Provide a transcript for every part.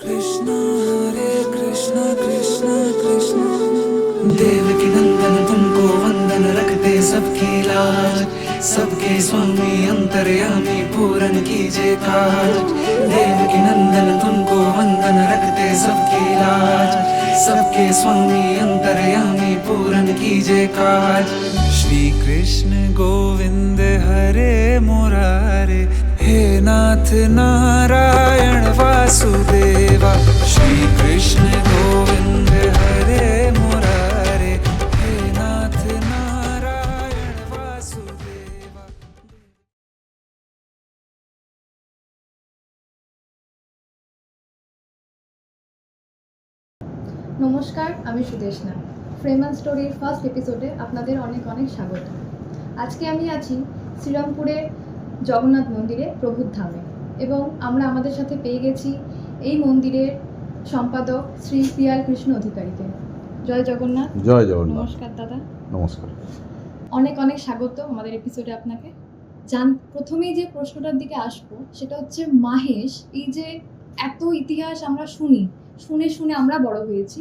कृष्णा कृष्णा कृष्णा देवकी नंदन तुमको वंदन रखते सबकी लाज, सबके स्वामी अंतर्यामी पूरन कीजिए काज। देवकी नंदन तुमको वंदन रखते सबकी लाज, सबके स्वामी अंतर्यामी पूरन कीजिए काज। श्री कृष्ण गोविंद हरे मुरारे, हे नाथ नारायण वासुदेवा। श्री कृष्ण गोविंद हरे मुरारे, हे नाथ नारायण वासुदेवा। নমস্কার, আমি সুদেশনা। ফ্রেম অ্যান্ড স্টোরির ফার্স্ট এপিসোডে আপনাদের অনেক অনেক স্বাগত। আজকে আমি আছি শ্রীরামপুরের জগন্নাথ মন্দিরে প্রভুর ধামে, এবং আমরা আমাদের সাথে পেয়ে গেছি এই মন্দিরের সম্পাদক শ্রী পিয়াল কৃষ্ণ অধিকারীকে। জয় জগন্নাথ। জয় জগন্নাথ। নমস্কার দাদা। নমস্কার। অনেক অনেক স্বাগত আমাদের এপিসোডে আপনাকে। প্রথমেই যে প্রশ্নটার দিকে আসবো সেটা হচ্ছে, মাহেশ, এই যে এত ইতিহাস আমরা শুনে শুনে আমরা বড় হয়েছি,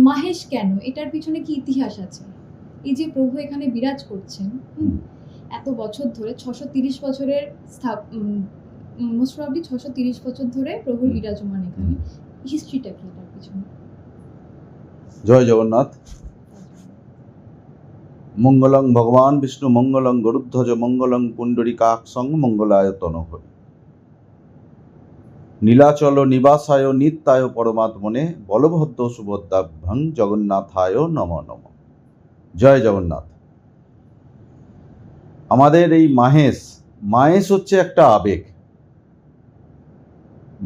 মাহেশ কেন? এটার পিছনে কি ইতিহাস আছে? এই যে প্রভু এখানে বিরাজ করছেন এত বছর ধরে, 630 বছরের মোস্ট প্রবাবলি 630 বছর ধরে প্রভুর বিরাজমান এখানে, হিস্ট্রিটা কি এটার পিছনে? জয় জগন্নাথ। মঙ্গলং ভগবান বিষ্ণু মঙ্গলং গরুধ্বজ মঙ্গলং পুণ্ডরীকাক্ষং মঙ্গলায়তন হরি। নীলাচল নিবাসায় নিত্যায় পরমাত্মনে বলভদ্র সুভদ্রাভ্যাং জগন্নাথায় নম নম। জয় জগন্নাথ। আমাদের এই মাহেশ হচ্ছে একটা আবেগ।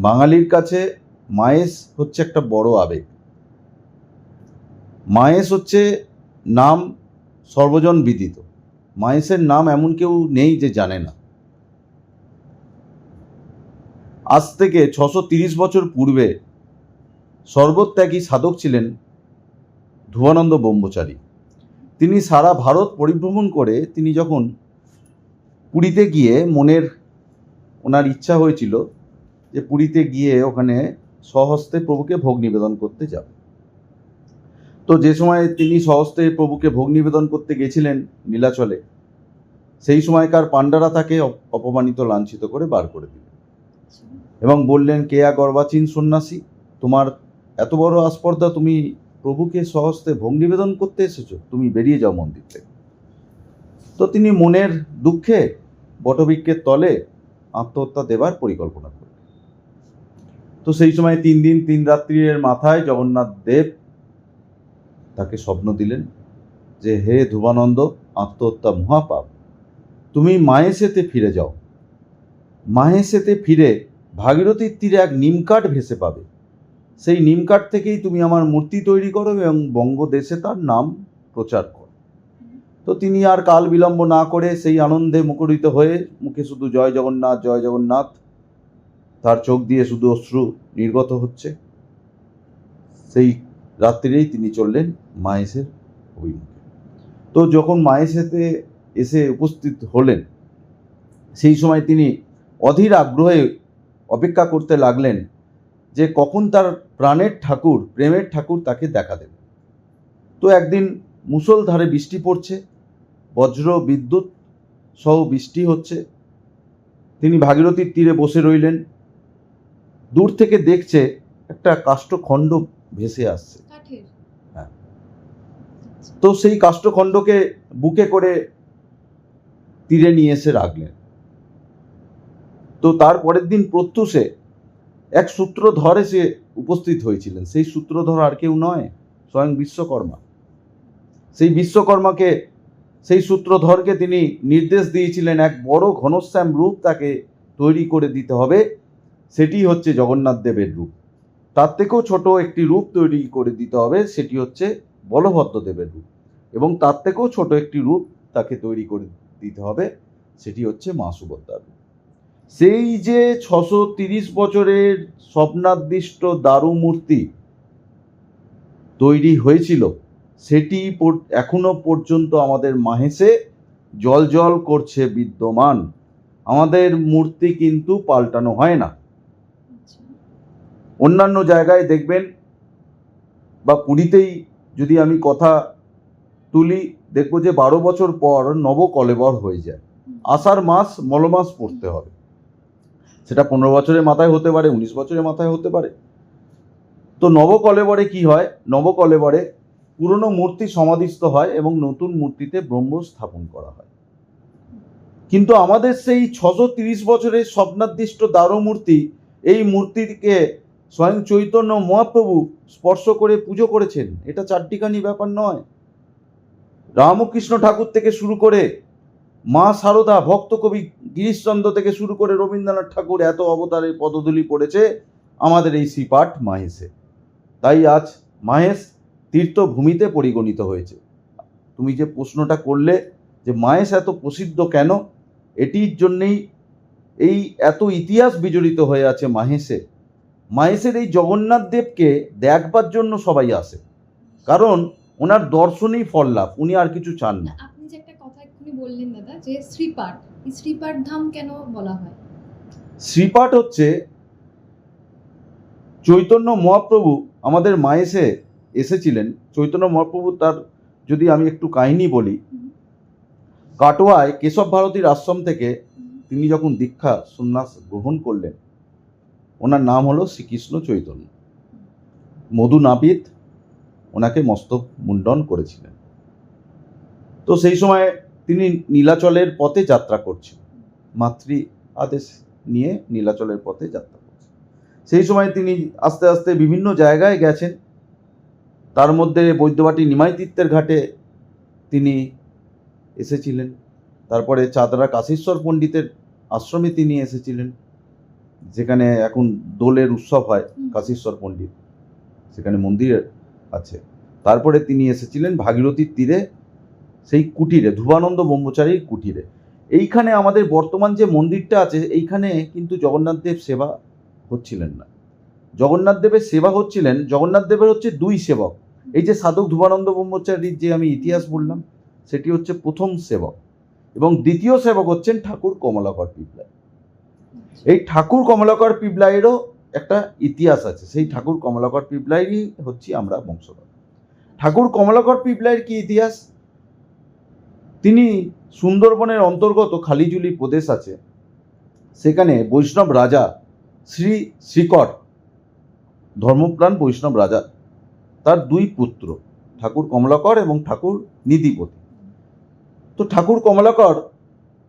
বাঙালির কাছে মাহেশ হচ্ছে একটা বড় আবেগ। মাহেশ হচ্ছে নাম সর্বজন বিদিত। মাহেশের নাম এমন কেউ নেই যে জানে না। আজ থেকে 630 বছর পূর্বে সর্বত্যাগী সাধক ছিলেন ধ্রুবানন্দ ব্রহ্মচারী। তিনি সারা ভারত পরিভ্রমণ করে তিনি যখন পুরীতে গিয়ে ওনার ইচ্ছা হয়েছিল যে পুরীতে গিয়ে ওখানে স্বহস্তে প্রভুকে ভোগ নিবেদন করতে যাবে। তো যে সময় তিনি স্বহস্তে প্রভুকে ভোগ নিবেদন করতে গেছিলেন নীলাচলে, সেই সময়কার পাণ্ডারা তাকে অপমানিত লাঞ্ছিত করে বার করে দিলেন এবং বললেন, কেয়া গর্বাচীন সন্ন্যাসী, তোমার এত বড় আস্পর্ধা, তুমি প্রভুকে স্বহস্তে ভোগ নিবেদন করতে এসেছো, তুমি বেরিয়ে যাও মন্দির থেকে। তো তিনি মনের দুঃখে বটবৃক্ষের তলে আত্মহত্যা দেবার পরিকল্পনা করলেন। তো সেই সময় 3 দিন 3 রাত্রির মাথায় জগন্নাথ দেব তাকে স্বপ্ন দিলেন যে, হে ধ্রুবানন্দ, আত্মহত্যা মহাপাপ, তুমি মাহেশেতে ফিরে যাও। মাহেশেতে ফিরে ভাগীরথীর তীরে এক নিমকাঠ ভেসে পাবে। সেই নিমকাঠ থেকেই তুমি আমার মূর্তি তৈরি করো এবং বঙ্গদেশে তার নাম প্রচার করো। তো তিনি আর কাল বিলম্ব না করে সেই আনন্দে মুখরিত হয়ে মুখে শুধু জয় জগন্নাথ জয় জগন্নাথ, তার চোখ দিয়ে শুধু অশ্রু নির্গত হচ্ছে। সেই রাত্রিরেই তিনি চললেন মাহেশের অভিমুখে। তো যখন মাহেশেতে এসে উপস্থিত হলেন, সেই সময় তিনি অধীর আগ্রহে অপেক্ষা করতে লাগলেন যে কখন তার প্রাণের ঠাকুর, প্রেমের ঠাকুর তাকে দেখা দেবে। তো একদিন মুষলধারে বৃষ্টি পড়ছে, বজ্র বিদ্যুৎ সহ বৃষ্টি হচ্ছে। তিনি ভাগীরথীর তীরে বসে রইলেন। দূর থেকে দেখছে একটা কাষ্ঠখণ্ড ভেসে আসছে। হ্যাঁ। তো সেই কাষ্ঠখণ্ডকে বুকে করে তীরে নিয়ে এসে রাখলেন। তো তার পরের দিন প্রত্যুষে এক সূত্রধর এসে উপস্থিত হয়েছিলেন। সেই সূত্রধর আর কেউ নয়, স্বয়ং বিশ্বকর্মা। সেই সূত্রধরকে তিনি নির্দেশ দিয়েছিলেন এক বড় ঘনশ্যাম রূপ তাকে তৈরি করে দিতে হবে। সেটি হচ্ছে জগন্নাথ দেবের রূপ। তার থেকেও ছোট একটি রূপ তৈরি করে দিতে হবে, সেটি হচ্ছে বলভদ্র দেবের রূপ। এবং তার থেকেও ছোট একটি রূপ তাকে তৈরি করে দিতে হবে, সেটি হচ্ছে মা সুভদ্রার রূপ। সেই যে 630 বছরের স্বপ্নাদিষ্ট দারু মূর্তি তৈরি হয়েছিল, সেটি এখনো পর্যন্ত আমাদের মাহেশে জল করছে বিদ্যমান। আমাদের মূর্তি কিন্তু পাল্টানো হয় না। অন্যান্য জায়গায় দেখবেন বা পুরীতেই যদি আমি কথা তুলি, দেখবো যে 12 বছর পর নবকলেবর হয়ে যায়। আষাঢ় মাস মলমাস পড়তে হবে, সেটা 15 বছরের মাথায় হতে পারে, 19 বছরের মাথায় হতে পারে। তো নবকলেবরে কি হয়, নবকলেবরে পুরনো মূর্তি সমাধিস্থ হয় এবং নতুন মূর্তিতে ব্রহ্ম স্থাপন করা হয়। কিন্তু আমাদের সেই 630 বছরের স্বপ্নাদিষ্ট দারু মূর্তি, এই মূর্তিকে স্বয়ং চৈতন্য মহাপ্রভু স্পর্শ করে পুজো করেছেন। এটা চারটিখানি ব্যাপার নয়। রামকৃষ্ণ ঠাকুর থেকে শুরু করে মা সারদা, ভক্ত কবি গিরিশচন্দ্র থেকে শুরু করে রবীন্দ্রনাথ ঠাকুর, এত অবতারের পদধূলি পড়েছে আমাদের এই শ্রীপাঠ মাহেশে। তাই আজ মাহেশ তীর্থভূমিতে পরিগণিত হয়েছে। তুমি যে প্রশ্নটা করলে যে মাহেশ এত প্রসিদ্ধ কেন, এটির জন্যেই এই এত ইতিহাস বিজড়িত হয়ে আছে মাহেশে। মাহেশের এই জগন্নাথ দেবকে দেখবার জন্য সবাই আসে, কারণ ওনার দর্শনেই ফল লাভ, উনি আর কিছু চান না। আপনি যে একটা কথা এক্ষুনি বললেন দাদা, যে শ্রীপাঠ, এই শ্রীপাঠ ধাম কেন বলা হয়? শ্রীপাঠ হচ্ছে চৈতন্য মহাপ্রভু আমাদের মাহেশে এসেছিলেন। চৈতন্য মহাপ্রভু, তার যদি আমি একটু কাহিনী বলি, কাটোয়ায় কেশব ভারতীর আশ্রম থেকে তিনি যখন দীক্ষা সন্ন্যাস গ্রহণ করলেন, ওনার নাম হলো শ্রীকৃষ্ণ চৈতন্য। মধু নাপিত ওনাকে মস্তক মুন্ডন করেছিলেন। তো সেই সময় তিনি নীলাচলের পথে যাত্রা করছেন, মাতৃ আদেশ নিয়ে নীলাচলের পথে যাত্রা করছেন। সেই সময় তিনি আস্তে আস্তে বিভিন্ন জায়গায় গেছেন, তার মধ্যে বৈদ্যবাটি নিমাই তীর্থের ঘাটে তিনি এসেছিলেন। তারপরে চাঁদরা কাশীশ্বর পণ্ডিতের আশ্রমে তিনি এসেছিলেন, যেখানে এখন দোলের উৎসব হয়, কাশীশ্বর পণ্ডিত, সেখানে মন্দির আছে। তারপরে তিনি এসেছিলেন ভাগীরথীর তীরে সেই কুটিরে, ধ্রুবানন্দ ব্রহ্মচারীর কুটিরে। এইখানে আমাদের বর্তমান যে মন্দিরটা আছে, এইখানে কিন্তু জগন্নাথ দেব সেবা হচ্ছিলেন না। জগন্নাথ দেবের সেবা হচ্ছিলেন, জগন্নাথ দেবের হচ্ছে দুই সেবক। এই যে সাধক ধ্রুবানন্দ ব্রহ্মচারীর যে আমি ইতিহাস বললাম, সেটি হচ্ছে প্রথম সেবক, এবং দ্বিতীয় সেবক হচ্ছেন ঠাকুর কমলাকর পিপলাই। এই ঠাকুর কমলাকর পিপলাইয়েরও একটা ইতিহাস আছে। সেই ঠাকুর কমলাকর পিপলাইরই হচ্ছি আমরা বংশধর। ঠাকুর কমলাকর পিপলাইয়ের কি ইতিহাস, তিনি সুন্দরবনের অন্তর্গত খালিজুলি প্রদেশ আছে, সেখানে বৈষ্ণব রাজা শ্রী শ্রীকর, ধর্মপ্রাণ বৈষ্ণব রাজা, তার দুই পুত্র ঠাকুর কমলাকর এবং ঠাকুর নিধিপতি। তো ঠাকুর কমলাকর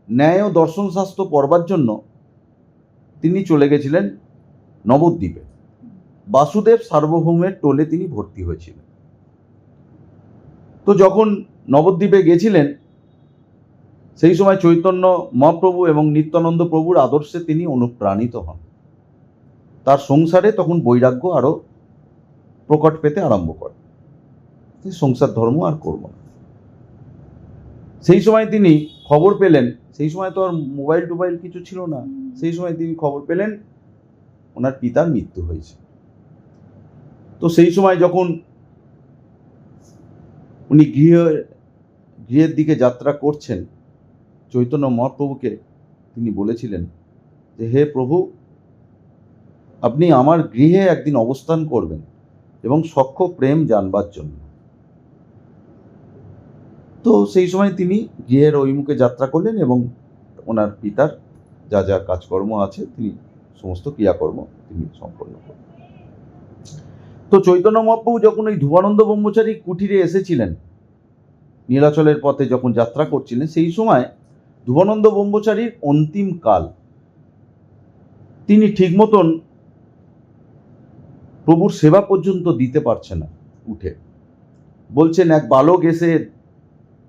ন্যায় ও দর্শন শাস্ত্র পড়বার জন্য তিনি চলে গেছিলেন নবদ্বীপে। বাসুদেব সার্বভৌমের টোলে তিনি ভর্তি হয়েছিলেন। তো যখন নবদ্বীপে গেছিলেন, সেই সময় চৈতন্য মহাপ্রভু এবং নিত্যানন্দ প্রভুর আদর্শে তিনি অনুপ্রাণিত হন। তার সংসারে তখন বৈরাগ্য আরও প্রকট পেতে আরম্ভ করে, সংসার ধর্ম আর করব না। সেই সময় তিনি খবর পেলেন, সেই সময় তো আর মোবাইল টোবাইল কিছু ছিল না, সেই সময় তিনি খবর পেলেন ওনার পিতার মৃত্যু হয়েছে। তো সেই সময় যখন উনি গৃহের দিকে যাত্রা করছেন, চৈতন্য মহাপ্রভুকে তিনি বলেছিলেন যে, হে প্রভু, আপনি আমার গৃহে একদিন অবস্থান করবেন এবং সখ্য প্রেম জানবার জন্য। তো সেই সময় তিনি গৃহের অভিমুখে যাত্রা করলেন এবং ওনার পিতার যা যা কাজকর্ম আছে তিনি সমস্ত ক্রিয়াকর্ম তিনি সম্পন্ন করলেন। তো চৈতন্য মহাপ্রভু যখন ওই ধ্রুবানন্দ ব্রহ্মচারী কুটিরে এসেছিলেন, নীলাচলের পথে যখন যাত্রা করছিলেন, সেই সময় ধ্রুবানন্দ ব্রহ্মচারীর অন্তিম কাল। তিনি ঠিক মতন প্রভুর সেবা পর্যন্ত দিতে পারছে না। উঠে বলছেন, এক বালক এসে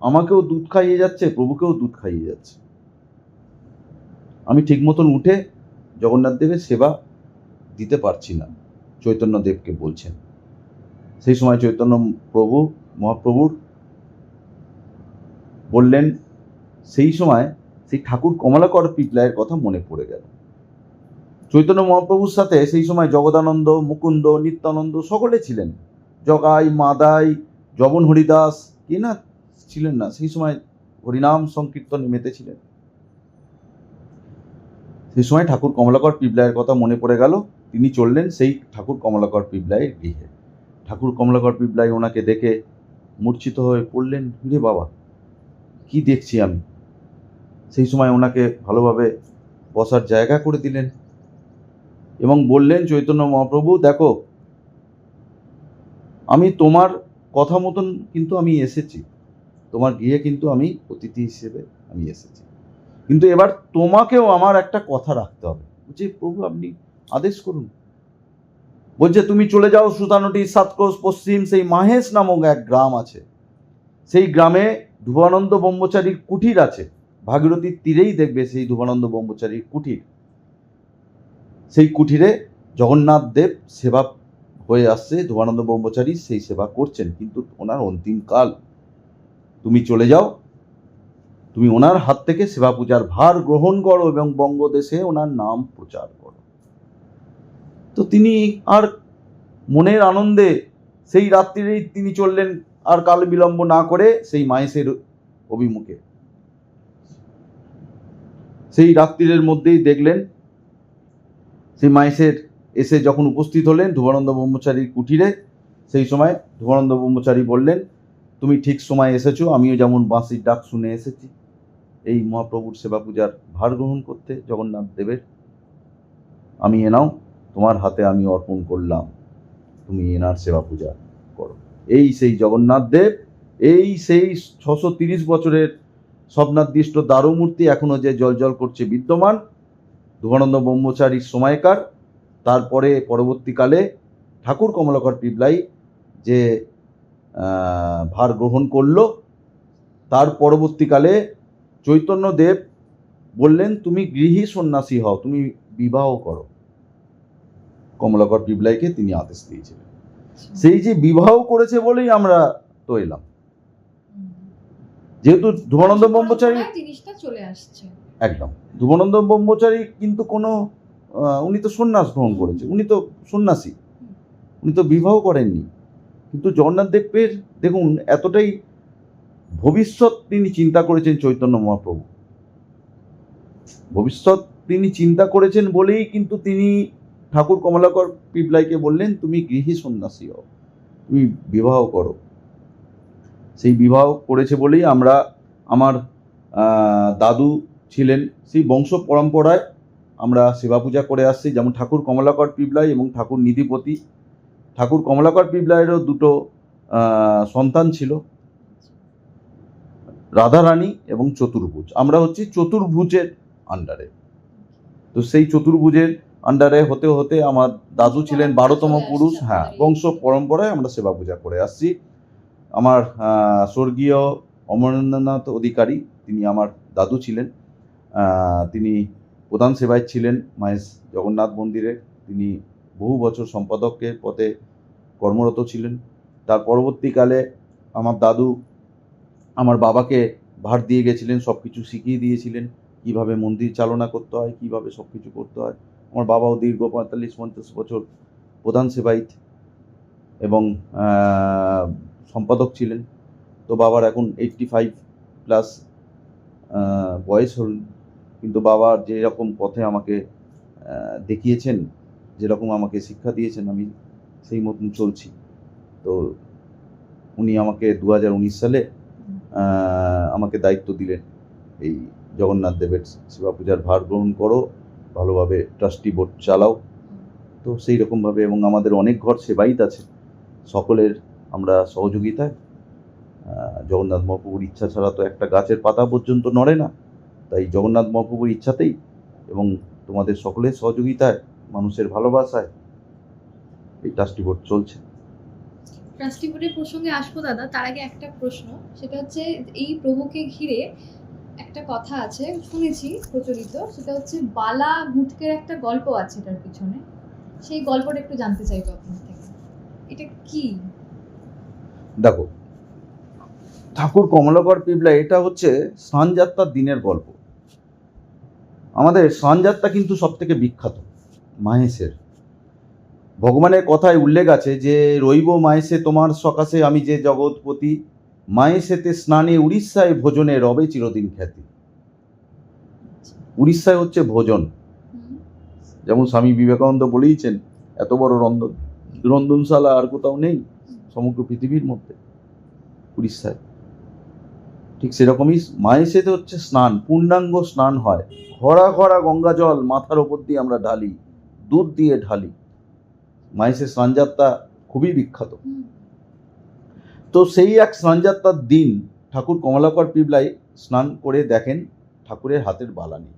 আমাকেও দুধ খাইয়ে যাচ্ছে, প্রভুকেও দুধ খাইয়ে যাচ্ছে, আমি ঠিক মতন উঠে জগন্নাথ দেবের সেবা দিতে পারছি না, চৈতন্য দেবকে বলছেন। সেই সময় চৈতন্য প্রভু মহাপ্রভুর বললেন, সেই সময় সেই ঠাকুর কমলাকর পিপলাইয়ের কথা মনে পড়ে গেল। চৈতন্য মহাপ্রভুর সাথে সেই সময় জগদানন্দ, মুকুন্দ, নিত্যানন্দ সকলে ছিলেন, জগাই, মাদাই, জবন হরিদাস, কি না ছিলেন না, সেই সময় হরিনাম সংকীর্তনে মেতেছিলেন। সেই সময় ঠাকুর কমলাকর পিপলাইয়ের কথা মনে পড়ে গেল তিনি চললেন সেই ঠাকুর কমলাকর পিবলাইয়ের গৃহে। ঠাকুর কমলাকর পিবলাই ওনাকে দেখে মূর্ছিত হয়ে পড়লেন, রে বাবা, কি দেখছি আমি। সেই সময় ওনাকে ভালোভাবে বসার জায়গা করে দিলেন এবং বললেন, চৈতন্য মহাপ্রভু, দেখো, আমি তোমার কথা মতন কিন্তু আমি এসেছি, তোমার গৃহে কিন্তু আমি অতিথি হিসেবে আমি এসেছি, কিন্তু এবার তোমাকেও আমার একটা কথা রাখতে হবে। বলছি, প্রভু আপনি আদেশ করুন। বলছে, তুমি চলে যাও সুতানুটি সাতকোষ পশ্চিম, সেই মাহেশ নামক এক গ্রাম আছে, সেই গ্রামে ধ্রুবানন্দ ব্রহ্মচারীর কুঠির আছে। ভাগীরথীর তীরেই দেখবে সেই ধ্রুবানন্দ ব্রহ্মচারীর কুঠির। সেই কুঠিরে জগন্নাথ দেব সেবা হয়ে আসছে, ধ্রুবানন্দ ব্রহ্মচারী সেই সেবা করছেন, কিন্তু ওনার অন্তিম কাল। তুমি চলে যাও, তুমি ওনার হাত থেকে সেবা পূজার ভার গ্রহণ করো এবং বঙ্গদেশে ওনার নাম প্রচার করো। তো তিনি আর মনের আনন্দে সেই রাত্রিরেই তিনি চললেন, আর কাল বিলম্ব না করে সেই মাহেশের অভিমুখে। সেই রাত্রিরের মধ্যেই দেখলেন সেই মাহেশের এসে যখন উপস্থিত হলেন ধ্রুবানন্দ ব্রহ্মচারীর কুঠিরে, সেই সময় ধ্রুবানন্দ ব্রহ্মচারী বললেন, তুমি ঠিক সময় এসেছো, আমিও যেমন বাঁশির ডাক শুনে এসেছি এই মহাপ্রভুর সেবা পূজার ভার গ্রহণ করতে জগন্নাথ দেবের। আমি এনাও তোমার হাতে আমি অর্পণ করলাম, তুমি এনার সেবা পূজা করো। এই সেই জগন্নাথ দেব, এই সেই 630 বছরের স্বপ্নাদৃষ্ট দারুমূর্তি এখনো যে জলজল করছে বিদ্যমান, ধ্রুবানন্দ ব্রহ্মচারীর সময়কার। তারপরে পরবর্তীকালে ঠাকুর কমলাকর পিবলাই যে ভার গ্রহণ করলো, তার পরবর্তীকালে চৈতন্যদেব বললেন, তুমি গৃহী সন্ন্যাসী হও, তুমি বিবাহ করো। কমলাকর পিবলাইকে তিনি আদেশ দিয়েছিলেন। সেই যে বিবাহ করেছে বলেই আমরা তো এলাম, যেহেতু ধ্রুবানন্দ ব্রহ্মচারী জিনিসটা চলে আসছে। একদম, ধ্রুবানন্দ ব্রহ্মচারী কিন্তু কোনো উনি তো সন্ন্যাস গ্রহণ করেছে, উনি তো সন্ন্যাসী, উনি তো বিবাহ করেননি। কিন্তু জগন্নাথ দেবের দেখুন এতটাই ভবিষ্যৎ তিনি চিন্তা করেছেন, চৈতন্য মহাপ্রভু ভবিষ্যৎ তিনি চিন্তা করেছেন বলেই কিন্তু তিনি ঠাকুর কমলাকর পিবলাইকে বললেন, তুমি গৃহী সন্ন্যাসী হও, তুমি বিবাহ করো। সেই বিবাহ করেছে বলেই আমরা, আমার দাদু ছিলেন, সেই বংশ পরম্পরায় আমরা সেবা পূজা করে আসছি। যেমন ঠাকুর কমলাকর পিবলাই এবং ঠাকুর নিধিপতি। ঠাকুর কমলাকর পিবলাইয়েরও দুটো সন্তান ছিল, রাধারানী এবং চতুর্ভুজ। আমরা হচ্ছি চতুর্ভুজের আন্ডারে। তো সেই চতুর্ভুজের আন্ডারে হতে হতে আমার দাদু ছিলেন 12তম পুরুষ। হ্যাঁ, বংশ পরম্পরায় আমরা সেবা পূজা করে আসছি। আমার স্বর্গীয় অমরেন্দ্রনাথ অধিকারী, তিনি আমার দাদু ছিলেন। তিনি প্রধান সেবায় ছিলেন মাহেশ জগন্নাথ মন্দিরে। তিনি বহু বছর সম্পাদকের পদে কর্মরত ছিলেন। তার পরবর্তীকালে আমার দাদু আমার বাবাকে ভার দিয়ে গেছিলেন, সব কিছু শিখিয়ে দিয়েছিলেন, কিভাবে মন্দির চালনা করতে হয়, কিভাবে সব কিছু করতে হয়। আমার বাবাও দীর্ঘ 45-50 বছর প্রধান সেবায়িত এবং সম্পাদক ছিলেন। তো বাবার এখন 85+ বয়স হল, কিন্তু বাবার যেরকম পথে আমাকে দেখিয়েছেন, যেরকম আমাকে শিক্ষা দিয়েছেন, আমি সেই মতন চলছি। তো উনি আমাকে 2019 সালে আমাকে দায়িত্ব দিলেন, এই জগন্নাথ দেবের সেবা পূজার ভার গ্রহণ করো, ভালোভাবে ট্রাস্টি বোর্ড চালাও। তো সেই রকমভাবে, এবং আমাদের অনেক ঘর সেবায়িত আছে, সকলের আমরা সহযোগিতায়, জগন্নাথ মহাপ্রভুর ইচ্ছা ছাড়া তো একটা গাছের পাতা পর্যন্ত নড়ে না, তাই জগন্নাথ মহাপ্রভুর ইচ্ছাতেই এবং তোমাদের সকলের সহযোগিতায়, মানুষের ভালোবাসায় এই ট্রাস্টি বোর্ড চলছে। ট্রাস্টি বোর্ডের প্রসঙ্গে আসবো দাদা, তার আগে একটা প্রশ্ন, সেটা হচ্ছে এই প্রভুকে ঘিরে একটা কথা আছে, শুনেছি প্রচলিত, সেটা হচ্ছে বালা গুটকের একটা গল্প আছে এটার পিছনে। সেই গল্পটা একটু জানতে চাইবো আপনার থেকে, এটা কি? দেখো, ঠাকুর কমলাকর পিবলাই, এটা হচ্ছে স্নানযাত্রার দিনের গল্প। আমাদের স্নানযাত্রা কিন্তু সব থেকে বিখ্যাত মাহেশের। ভগবানের কথায় উল্লেখ আছে যে, রইব মাহেশে তোমার সকাশে আমি যে জগৎপতি, মাহেশেতে স্নানে উড়িষ্যায় ভোজনে রবে চিরদিন খ্যাতি। উড়িষ্যায় হচ্ছে ভোজন, যেমন স্বামী বিবেকানন্দ বলেইছেন, এত বড় রন্ধনশালা আর কোথাও নেই সমগ্র পৃথিবীর মধ্যে, উড়িষ্যায়। ঠিক সেরকমই মাহেশেতে হচ্ছে স্নান, পূর্ণাঙ্গ স্নান হয়। ঘরা ঘরা গঙ্গা জল মাথার ওপর দিয়ে আমরা ঢালি, দুধ দিয়ে ঢালি। মাহেশের স্নানযাত্রা খুবই বিখ্যাত। তো সেই এক স্নানযাত্রার দিন ঠাকুর কমলাকর পিবলাই স্নান করে দেখেন ঠাকুরের হাতের বালা নেই।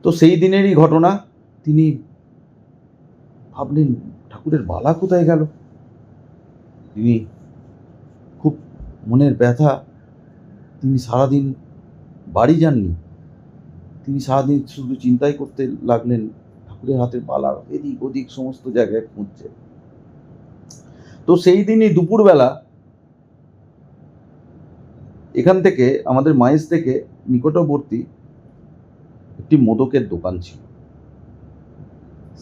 তো সেই দিনেরই ঘটনা, তিনি ভাবলেন ঠাকুরের বালা কোথায় গেল। তিনি খুব মনের ব্যথা, তিনি সারাদিন বাড়ি যাননি, তিনি সারাদিন শুধু চিন্তাই করতে লাগলেন ঠাকুরের হাতের বালা এদিক ওদিক সমস্ত জায়গায় খুঁজছে। তো সেই দিনই দুপুরবেলা এখান থেকে আমাদের মাইজ থেকে নিকটবর্তী একটি মোদকের দোকান ছিল।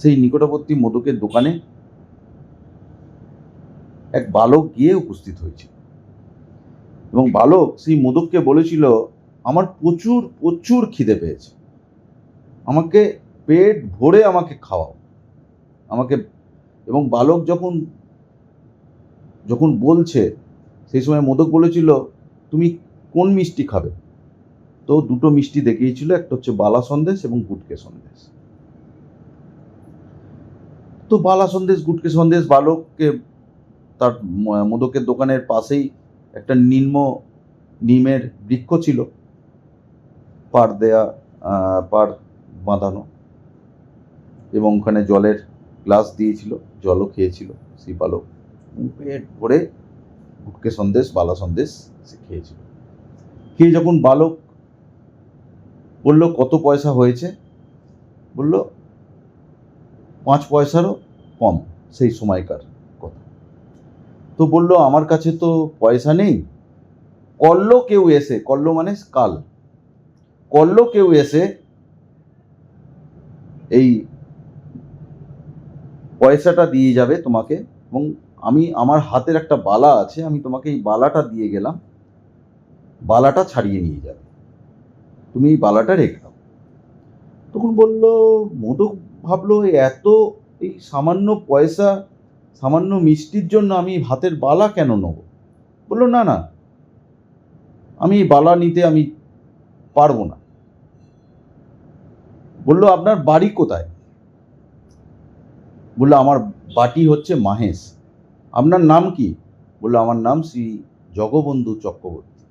সেই নিকটবর্তী মোদকের দোকানে এক বালক গিয়ে উপস্থিত হয়েছিল এবং বালক সেই মোদককে বলেছিল, আমার প্রচুর প্রচুর খিদে পেয়েছে, আমাকে পেট ভরে আমাকে খাওয়াও আমাকে। এবং বালক যখন বলছে, সেই সময় মোদক বলেছিল, তুমি কোন মিষ্টি খাবে? তো দুটো মিষ্টি দেখিয়েছিল, একটা হচ্ছে বালা সন্দেশ এবং গুটকে সন্দেশ। তো বালা সন্দেশ গুটকে সন্দেশ বালককে, তার মোদকের দোকানের পাশেই একটা নিমের বৃক্ষ ছিল, পাড় বাঁধানো, এবং ওখানে জলের গ্লাস দিয়েছিল, জলও খেয়েছিল সেই বালক। পেট ভরে গুটকে সন্দেশ বালা সন্দেশ সে খেয়েছিল। খেয়ে যখন বালক বলল কত পয়সা হয়েছে, বলল 5 পয়সারও কম, সেই সময়কার কথা। তো বলল আমার কাছে তো পয়সা নেই, কল্ল কেউ এসে, কল্ল মানে কাল, কল্ল কেউ এসে এই পয়সাটা দিয়ে যাবে তোমাকে, এবং আমার হাতের একটা বালা আছে, আমি তোমাকে এই বালাটা দিয়ে গেলাম, বালাটা ছাড়িয়ে নিয়ে যাবে, তুমি এই বালাটা রেখে দাও। তখন বলল মোদক, ভাবলো এই সামান্য পয়সা, সামান্য মিষ্টির জন্য আমি হাতের বালা কেন নেব? বললো না না, আমি বালা নিতে আমি পারবো না। বললো আপনার বাড়ি কোথায়? বললো আমার বাটি হচ্ছে মাহেশ। আপনার নাম কি? বললো আমার নাম শ্রী জগবন্ধু চক্রবর্তী।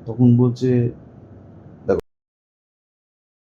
তখন বলছে